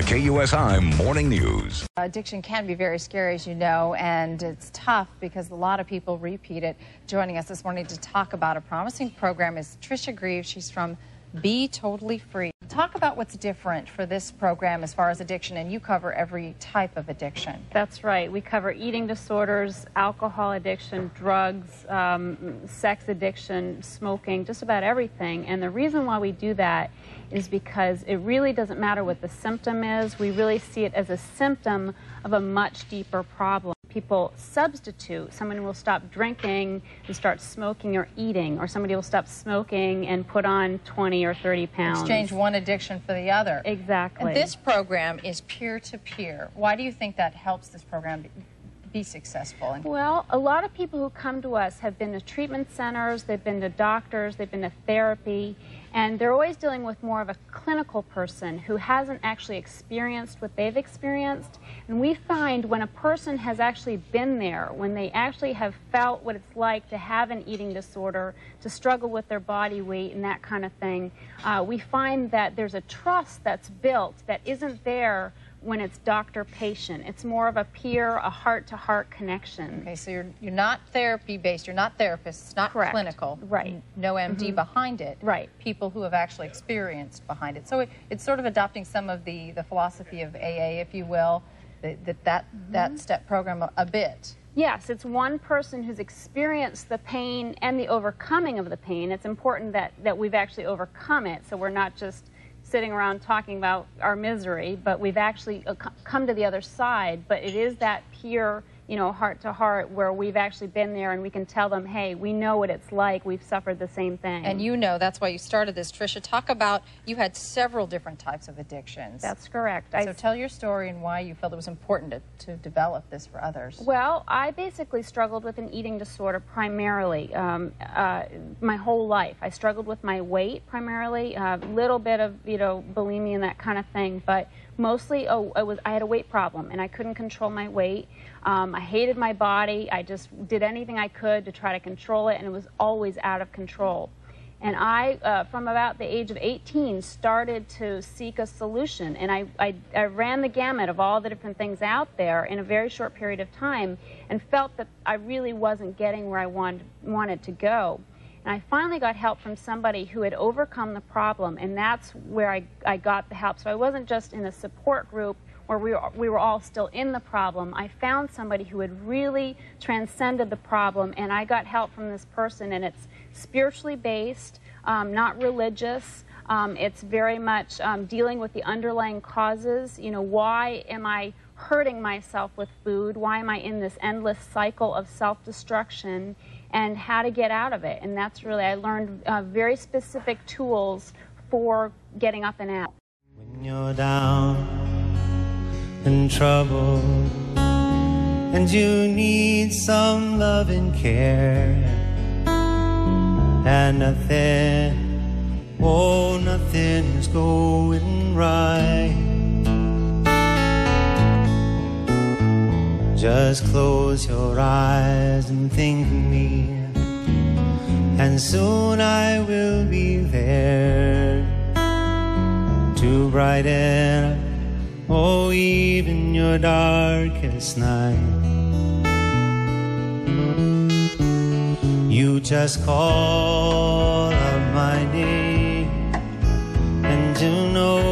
KUSI Morning News. Addiction can be very scary, as you know, and it's tough because a lot of people repeat it. Joining us this morning to talk about a promising program is Tricia Greaves. She's from Be Totally Free. Talk about what's different for this program as far as addiction, and you cover every type of addiction. That's right. We cover eating disorders, alcohol addiction, drugs, sex addiction, smoking, just about everything. And the reason why we do that is because it really doesn't matter what the symptom is. We really see it as a symptom of a much deeper problem. People substitute. Someone will stop drinking and start smoking or eating, or somebody will stop smoking and put on 20 or 30 pounds. Exchange one addiction for the other. Exactly. And this program is peer-to-peer. Why do you think that helps this program be successful? Well, a lot of people who come to us have been to treatment centers, they've been to doctors, they've been to therapy, and they're always dealing with more of a clinical person who hasn't actually experienced what they've experienced. And we find when a person has actually been there, when they actually have felt what it's like to have an eating disorder, to struggle with their body weight and that kind of thing, we find that there's a trust that's built that isn't there when it's doctor-patient. It's more of a peer, a heart-to-heart connection. Okay, so you're not therapy-based, you're not therapists, it's not Correct. Clinical. Right. No MD behind it. Right. People who have actually experienced behind it. So it's sort of adopting some of the philosophy of AA, if you will, that step program a bit. Yes, it's one person who's experienced the pain and the overcoming of the pain. It's important that we've actually overcome it, so we're not just sitting around talking about our misery, but we've actually come to the other side. But it is that peer, heart to heart, where we've actually been there and we can tell them, hey, we know what it's like, we've suffered the same thing. And that's why you started this. Tricia, talk about, you had several different types of addictions. That's correct. So tell your story and why you felt it was important to develop this for others. Well, I basically struggled with an eating disorder primarily my whole life. I struggled with my weight primarily, a little bit of bulimia and that kind of thing, but mostly I had a weight problem and I couldn't control my weight. I hated my body. I just did anything I could to try to control it, and it was always out of control. And I, from about the age of 18, started to seek a solution. And I ran the gamut of all the different things out there in a very short period of time and felt that I really wasn't getting where I wanted to go. And I finally got help from somebody who had overcome the problem, and that's where I got the help. So I wasn't just in a support group where we were all still in the problem. I found somebody who had really transcended the problem, and I got help from this person, and it's spiritually based, not religious. It's very much dealing with the underlying causes. Why am I hurting myself with food? Why am I in this endless cycle of self-destruction? And how to get out of it. And that's really, I learned very specific tools for getting up and out. When you're down and troubled and you need some love and care, and nothing's going right, just close your eyes and think of me, and soon I will be there to brighten up, even your darkest night. You just call out my name, and you know